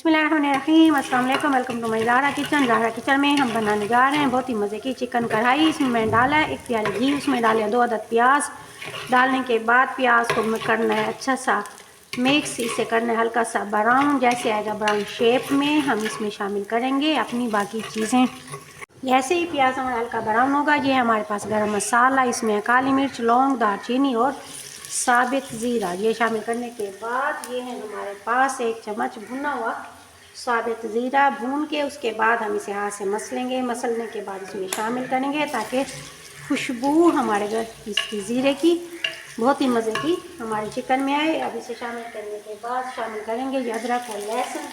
बिस्मिल्लाहिर्रहमानिर्रहीम, अस्सलाम वालेकुम, welcome to my Zahra kitchen. Zahra kitchen में हम बनाने जा रहे हैं बहुत ही मज़े की चिकन कढ़ाई। इसमें मैंने डाला है 1 प्याली घी, उसमें डाले 2 अदद प्याज। डालने के बाद प्याज को करना है अच्छा सा मिक्स, इसे करना है हल्का सा ब्राउन। जैसे आएगा ब्राउन शेप में हम इसमें शामिल करेंगे अपनी बाकी चीज़ें। जैसे ही प्याज हमारा हल्का ब्राउन होगा, ये हमारे पास गरम मसाला, इसमें काली मिर्च, लौंग, दालचीनी और साबित ज़ीरा ये शामिल करने के बाद ये है हमारे पास 1 चम्मच भुना हुआ साबित ज़ीरा। भून के उसके बाद हम इसे हाथ से मसलेंगे। मसलने के बाद इसमें शामिल करेंगे ताकि खुशबू हमारे घर इसकी ज़ीरे की बहुत ही मज़े की हमारे चिकन में आए। अब इसे शामिल करने के बाद शामिल करेंगे ये अदरक और लहसुन।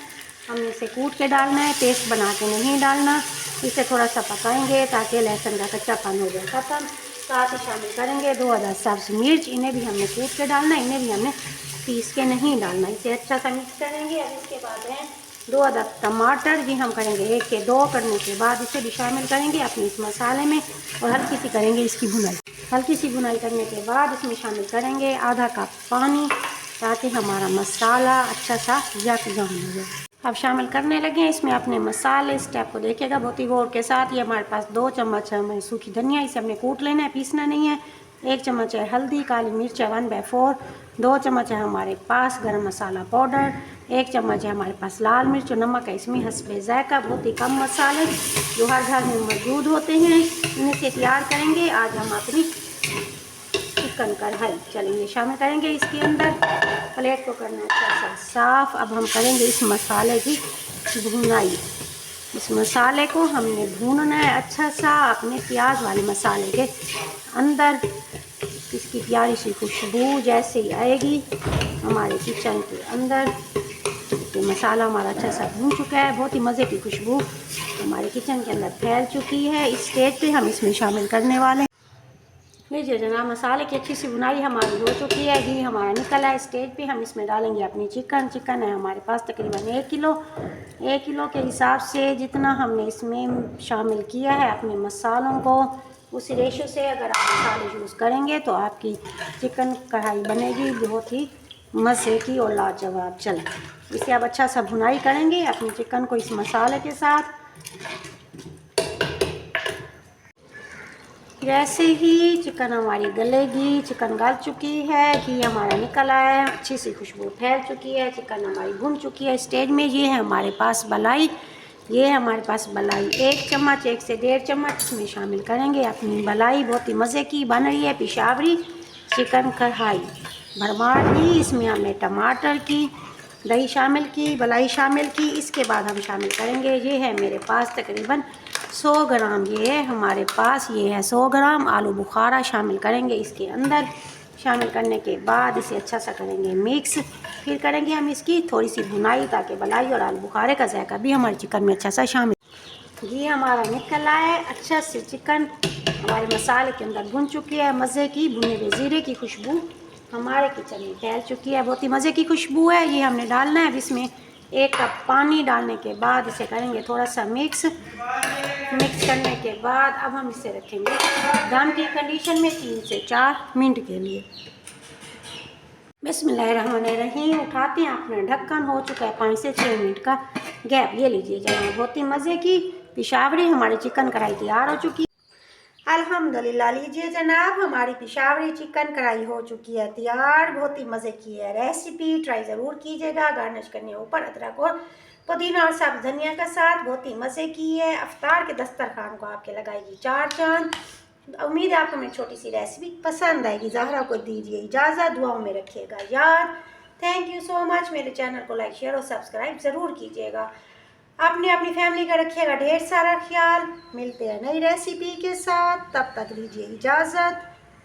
हमने इसे कूट के डालना है, पेस्ट बना के नहीं डालना। इसे थोड़ा सा पकाएंगे ताकि लहसुन का कच्चापन हो जाए ख़त्म। साथ ही शामिल करेंगे 2 अदद सब्ज़ मिर्च, इन्हें भी हमने कूट के डालना है, इन्हें भी हमने पीस के नहीं डालना। इसे अच्छा सा मिक्स करेंगे। अब इसके बाद है 2 अदद टमाटर, ये हम करेंगे 1 के 2 करने के बाद इसे भी शामिल करेंगे अपने इस मसाले में और हल्की सी करेंगे इसकी भुनाई। हल्की सी भुनाई करने के बाद इसमें शामिल करेंगे आधा कप पानी ताकि हमारा मसाला अच्छा सा यकजान हो जाए। अब शामिल करने लगे हैं इसमें अपने मसाले। स्टेप को देखिएगा बहुत ही गौर के साथ। ये हमारे पास 2 चम्मच है हमारी सूखी धनिया, इसे हमने कूट लेना है, पीसना नहीं है। 1 चम्मच है हल्दी, काली मिर्च है 1/4। 2 चम्मच है हमारे पास गरम मसाला पाउडर। 1 चम्मच है हमारे पास लाल मिर्च और नमक है इसमें हस्बे ज़ायका। बहुत ही कम मसाले जो हर घर में मौजूद होते हैं, इन्हें से तैयार करेंगे आज हम अपनी चिकन कढ़ाई। चलेंगे शामिल करेंगे इसके अंदर। प्लेट को करना है अच्छा सा साफ़। अब हम करेंगे इस मसाले की भुनाई। इस मसाले को हमने भूनना है अच्छा सा अपने प्याज वाले मसाले के अंदर। इसकी प्यारी सी खुशबू जैसे ही आएगी हमारे किचन के अंदर, ये मसाला हमारा अच्छा सा भून चुका है, बहुत ही मज़े की खुशबू हमारे किचन के अंदर फैल चुकी है। इस स्टेज पे हम इसमें शामिल करने वाले हैं। लीजिए जनाब, मसाले की अच्छी सी बुनाई हमारी हो चुकी है, घी हमारा निकला है। स्टेज पे हम इसमें डालेंगे अपनी चिकन है हमारे पास तकरीबन 1 किलो। 1 किलो के हिसाब से जितना हमने इसमें शामिल किया है अपने मसालों को, उस रेशो से अगर आप मसाले यूज़ करेंगे तो आपकी चिकन कढ़ाई बनेगी बहुत ही मज़े की और लाजवाब। चलें इसे अब अच्छा सा भुनाई करेंगे अपनी चिकन को इस मसाले के साथ। जैसे ही चिकन हमारी गलेगी, चिकन गल चुकी है, घी हमारा निकल आया है, अच्छी सी खुशबू फैल चुकी है, चिकन हमारी भुन चुकी है। स्टेज में ये है हमारे पास मलाई। ये है हमारे पास मलाई 1 चम्मच, 1 से 1.5 चम्मच इसमें शामिल करेंगे अपनी मलाई। बहुत ही मज़े की बन रही है पेशावरी चिकन कढ़ाई भरमार की। इसमें हमने टमाटर की दही शामिल की, मलाई शामिल की। इसके बाद हम शामिल करेंगे, ये है मेरे पास तकरीबन 100 ग्राम, ये है हमारे पास, ये है 100 ग्राम आलू बुखारा शामिल करेंगे इसके अंदर। शामिल करने के बाद इसे अच्छा सा करेंगे मिक्स। फिर करेंगे हम इसकी थोड़ी सी भुनाई ताकि मलाई और आलू बुखारे का जायका भी हमारे चिकन में अच्छा सा शामिल। ये हमारा निकल आया है अच्छा से चिकन हमारे मसाले के अंदर भुन चुकी है। मज़े की भुने हुए ज़ीरे की खुशबू हमारे किचन में फैल चुकी है, बहुत ही मज़े की खुशबू है। ये हमने डालना है अब इसमें 1 कप पानी। डालने के बाद इसे करेंगे थोड़ा सा मिक्स करने के बाद अब हम इसे रखेंगे दम की कंडीशन में 3 से 4 मिनट के लिए। बिस्मिल्लाहिर्रहमानिर्रहीम, उठाते हैं अपना ढक्कन। हो चुका है 5 से 6 मिनट का गैप। ये लीजिए जनाब, बहुत ही मज़े की पेशावरी हमारी चिकन कढ़ाई तैयार हो चुकी है अल्हम्दुलिल्लाह। लीजिए जनाब, हमारी पेशावरी चिकन कढ़ाई हो चुकी है तैयार। बहुत ही मज़े की है रेसिपी, ट्राई ज़रूर कीजिएगा। गार्निश करने ऊपर अदरक और पुदीना और सब्ज़ धनिया का साथ बहुत ही मज़े की है। अफ्तार के दस्तरखान को आपके लगाएगी 4 चांद। उम्मीद है आपको मेरी छोटी सी रेसिपी पसंद आएगी। ज़हरा को दीजिए इजाज़त, दुआओं में रखिएगा याद। Thank you so much. मेरे चैनल को लाइक शेयर और सब्सक्राइब ज़रूर कीजिएगा। आपने अपनी फैमिली का रखिएगा ढेर सारा ख्याल। मिलते हैं नई रेसिपी के साथ, तब तक लीजिए इजाज़त।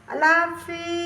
अल्लाह हाफ़िज़।